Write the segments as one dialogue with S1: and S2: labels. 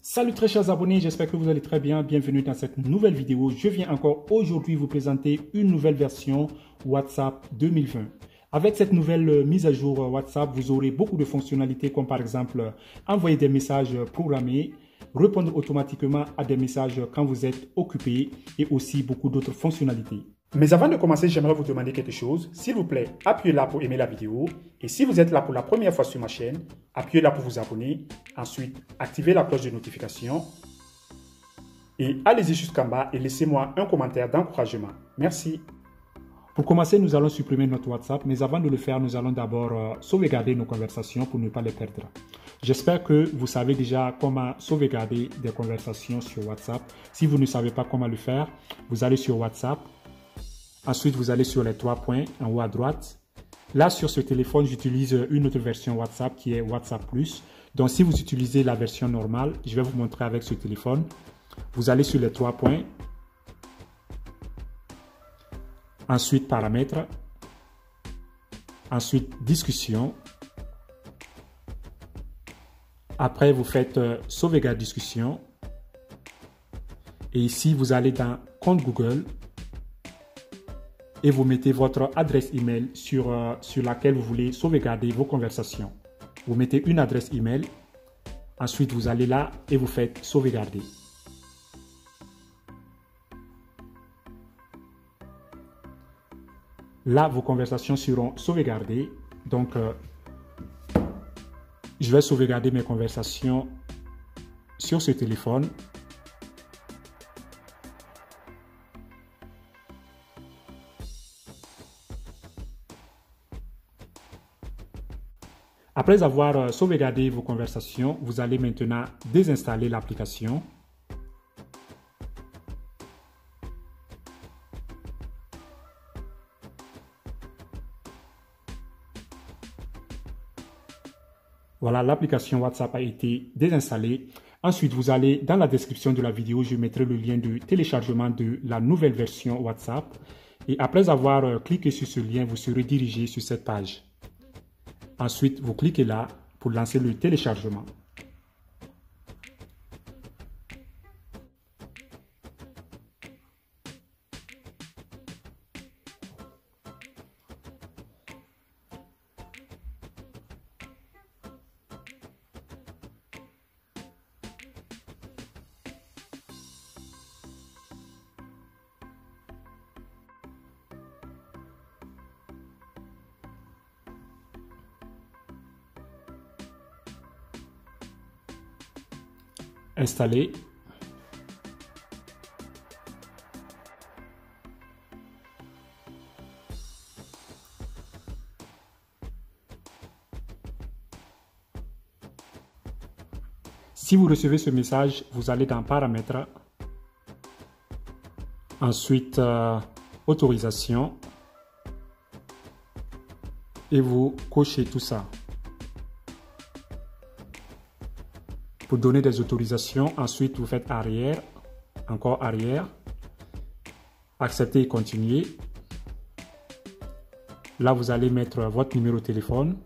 S1: Salut très chers abonnés, j'espère que vous allez très bien. Bienvenue dans cette nouvelle vidéo. Je viens encore aujourd'hui vous présenter une nouvelle version WhatsApp 2020. Avec cette nouvelle mise à jour WhatsApp, vous aurez beaucoup de fonctionnalités comme par exemple envoyer des messages programmés, répondre automatiquement à des messages quand vous êtes occupé et aussi beaucoup d'autres fonctionnalités. Mais avant de commencer, j'aimerais vous demander quelque chose. S'il vous plaît, appuyez là pour aimer la vidéo. Et si vous êtes là pour la première fois sur ma chaîne, appuyez là pour vous abonner. Ensuite, activez la cloche de notification. Et allez-y jusqu'en bas et laissez-moi un commentaire d'encouragement. Merci. Pour commencer, nous allons supprimer notre WhatsApp. Mais avant de le faire, nous allons d'abord sauvegarder nos conversations pour ne pas les perdre. J'espère que vous savez déjà comment sauvegarder des conversations sur WhatsApp. Si vous ne savez pas comment le faire, vous allez sur WhatsApp. Ensuite, vous allez sur les 3 points en haut à droite. Là, sur ce téléphone, j'utilise une autre version WhatsApp qui est WhatsApp Plus. Donc, si vous utilisez la version normale, je vais vous montrer avec ce téléphone. Vous allez sur les 3 points. Ensuite, paramètres. Ensuite, discussion. Après, vous faites sauvegarde discussion. Et ici, vous allez dans compte Google. Et vous mettez votre adresse email sur laquelle vous voulez sauvegarder vos conversations. Vous mettez une adresse email. Ensuite, vous allez là et vous faites sauvegarder. Là, vos conversations seront sauvegardées. Donc, je vais sauvegarder mes conversations sur ce téléphone. Après avoir sauvegardé vos conversations, vous allez maintenant désinstaller l'application. Voilà, l'application WhatsApp a été désinstallée. Ensuite, vous allez dans la description de la vidéo, je mettrai le lien de téléchargement de la nouvelle version WhatsApp. Et après avoir cliqué sur ce lien, vous serez dirigé sur cette page. Ensuite, vous cliquez là pour lancer le téléchargement. Installer. Si vous recevez ce message, vous allez dans Paramètres. Ensuite, Autorisation. Et vous cochez tout ça. Pour donner des autorisations, ensuite vous faites arrière, encore arrière, accepter et continuer. Là, vous allez mettre votre numéro de téléphone.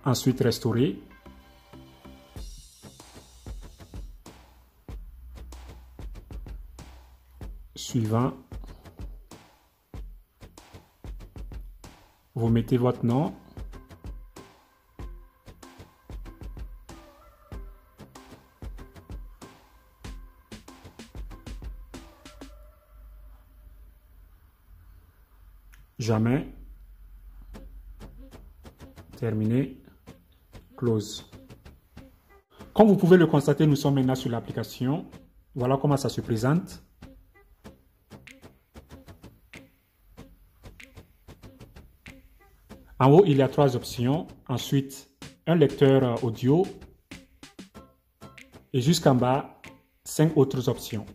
S1: Ensuite, restaurer. Suivant. Vous mettez votre nom. Jamais. Terminé. Close. Comme vous pouvez le constater, nous sommes maintenant sur l'application. Voilà comment ça se présente. En haut, il y a 3 options. Ensuite, un lecteur audio. Et jusqu'en bas, 5 autres options.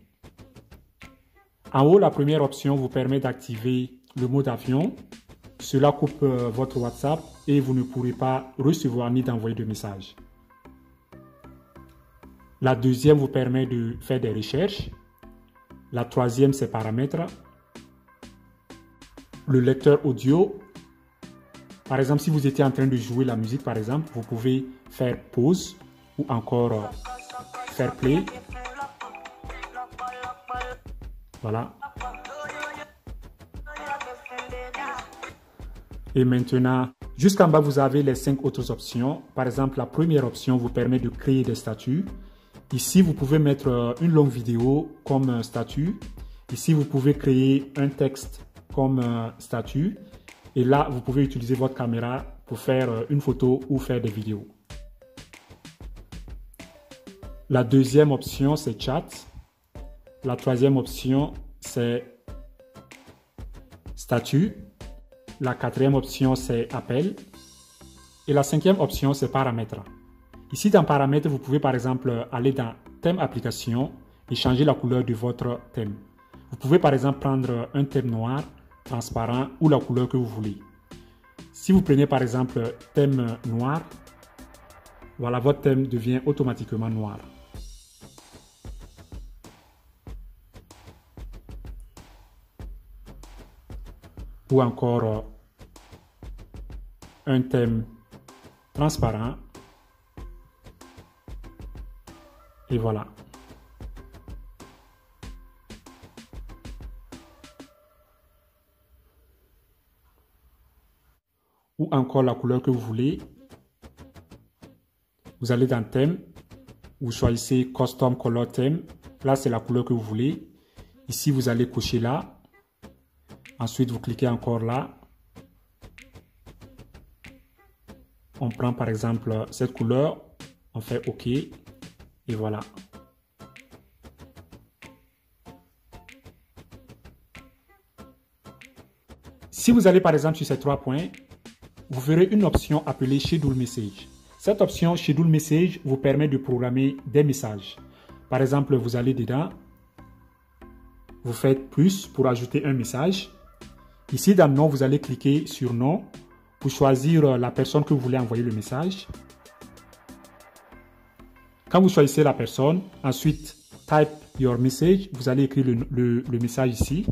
S1: En haut, la première option vous permet d'activer le mode avion. Cela coupe votre WhatsApp et vous ne pourrez pas recevoir ni d'envoyer de messages. La deuxième vous permet de faire des recherches. La troisième, c'est paramètres. Le lecteur audio. Par exemple, si vous étiez en train de jouer la musique, par exemple, vous pouvez faire pause ou encore faire play. Voilà. Et maintenant, jusqu'en bas, vous avez les 5 autres options. Par exemple, la première option vous permet de créer des statuts. Ici, vous pouvez mettre une longue vidéo comme statut. Ici, vous pouvez créer un texte comme statut. Et là, vous pouvez utiliser votre caméra pour faire une photo ou faire des vidéos. La deuxième option, c'est chat. La troisième option, c'est statut. La quatrième option, c'est appel. Et la cinquième option, c'est paramètres. Ici, dans paramètres, vous pouvez par exemple aller dans thème application et changer la couleur de votre thème. Vous pouvez par exemple prendre un thème noir, transparent ou la couleur que vous voulez. Si vous prenez par exemple thème noir, voilà, votre thème devient automatiquement noir. Ou encore un thème transparent. Et voilà. Ou encore la couleur que vous voulez. Vous allez dans thème, vous choisissez custom color theme. Là, c'est la couleur que vous voulez. Ici, vous allez cocher là. Ensuite, vous cliquez encore là. On prend par exemple cette couleur, on fait OK et voilà. Si vous allez par exemple sur ces 3 points, vous verrez une option appelée Schedule Message. Cette option Schedule Message vous permet de programmer des messages. Par exemple, vous allez dedans, vous faites plus pour ajouter un message. Ici, dans nom, vous allez cliquer sur nom pour choisir la personne que vous voulez envoyer le message. Quand vous choisissez la personne, ensuite, type your message. Vous allez écrire le message ici.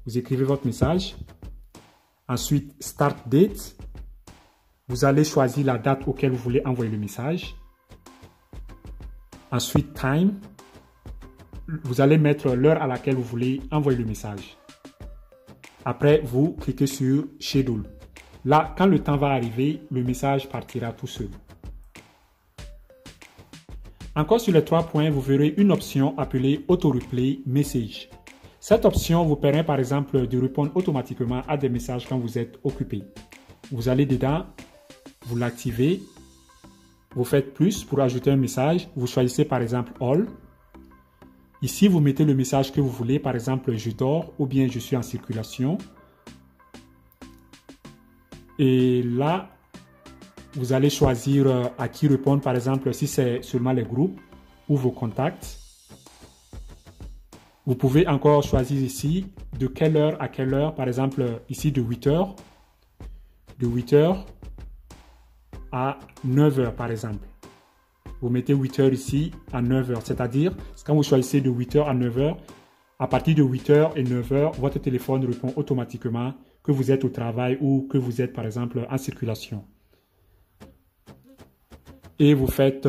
S1: Vous écrivez votre message. Ensuite, start date. Vous allez choisir la date auquel vous voulez envoyer le message. Ensuite, time. Vous allez mettre l'heure à laquelle vous voulez envoyer le message. Après, vous cliquez sur Schedule. Là, quand le temps va arriver, le message partira tout seul. Encore sur les 3 points, vous verrez une option appelée Auto Replay Message. Cette option vous permet par exemple de répondre automatiquement à des messages quand vous êtes occupé. Vous allez dedans, vous l'activez, vous faites plus pour ajouter un message, vous choisissez par exemple All. Ici, vous mettez le message que vous voulez, par exemple, je dors ou bien je suis en circulation. Et là, vous allez choisir à qui répondre, par exemple, si c'est seulement les groupes ou vos contacts. Vous pouvez encore choisir ici de quelle heure à quelle heure, par exemple, ici de 8 heures. De 8 heures à 9 heures, par exemple. Vous mettez 8 heures ici à 9 heures, c'est-à-dire quand vous choisissez de 8 heures à 9 heures, à partir de 8 heures et 9 heures, votre téléphone répond automatiquement que vous êtes au travail ou que vous êtes par exemple en circulation. Et vous faites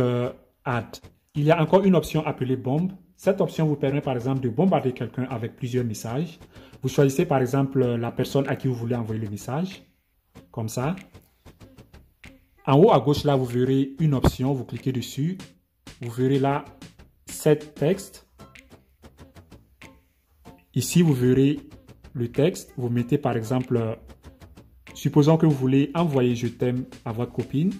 S1: Add. Il y a encore une option appelée Bombe. Cette option vous permet par exemple de bombarder quelqu'un avec plusieurs messages. Vous choisissez par exemple la personne à qui vous voulez envoyer le message, comme ça. En haut à gauche, là, vous verrez une option, vous cliquez dessus. Vous verrez là, Set texte. Ici, vous verrez le texte. Vous mettez par exemple, supposons que vous voulez envoyer je t'aime à votre copine.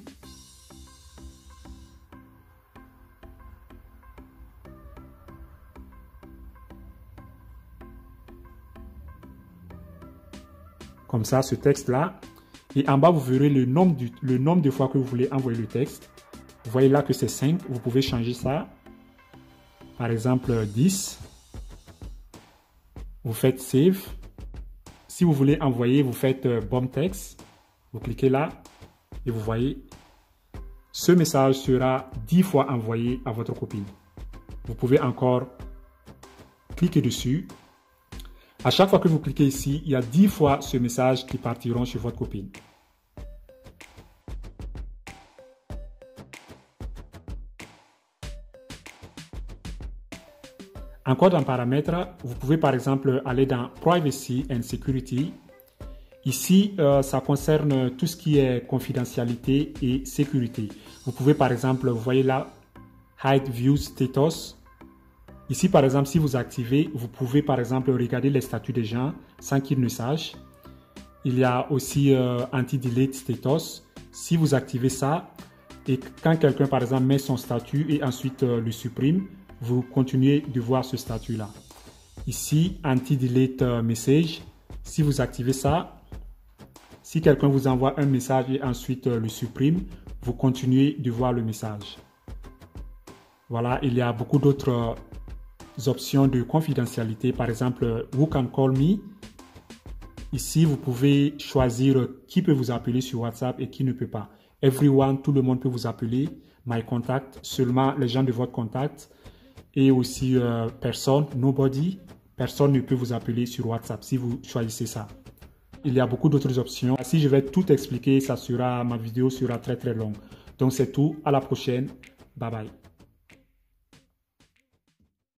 S1: Comme ça, ce texte-là. Et en bas, vous verrez le nombre de fois que vous voulez envoyer le texte. Vous voyez là que c'est 5. Vous pouvez changer ça. Par exemple, 10. Vous faites Save. Si vous voulez envoyer, vous faites Bomb Text. Vous cliquez là et vous voyez, ce message sera 10 fois envoyé à votre copine. Vous pouvez encore cliquer dessus. À chaque fois que vous cliquez ici, il y a 10 fois ce message qui partiront chez votre copine. Encore dans Paramètres, vous pouvez par exemple aller dans Privacy and Security. Ici, ça concerne tout ce qui est confidentialité et sécurité. Vous pouvez par exemple, vous voyez là, Hide View Status. Ici, par exemple, si vous activez, vous pouvez par exemple regarder les statuts des gens sans qu'ils ne sachent. Il y a aussi Anti-Delete Status. Si vous activez ça, et quand quelqu'un par exemple met son statut et ensuite le supprime, vous continuez de voir ce statut-là. Ici, Anti-Delete Message. Si vous activez ça, si quelqu'un vous envoie un message et ensuite le supprime, vous continuez de voir le message. Voilà, il y a beaucoup d'autres options de confidentialité. Par exemple, Who Can Call Me. Ici, vous pouvez choisir qui peut vous appeler sur WhatsApp et qui ne peut pas. Everyone, tout le monde peut vous appeler. My Contact, seulement les gens de votre contact. Et aussi personne, nobody, personne ne peut vous appeler sur WhatsApp si vous choisissez ça. Il y a beaucoup d'autres options. Si je vais tout expliquer, ma vidéo sera très longue. Donc c'est tout, à la prochaine, bye bye.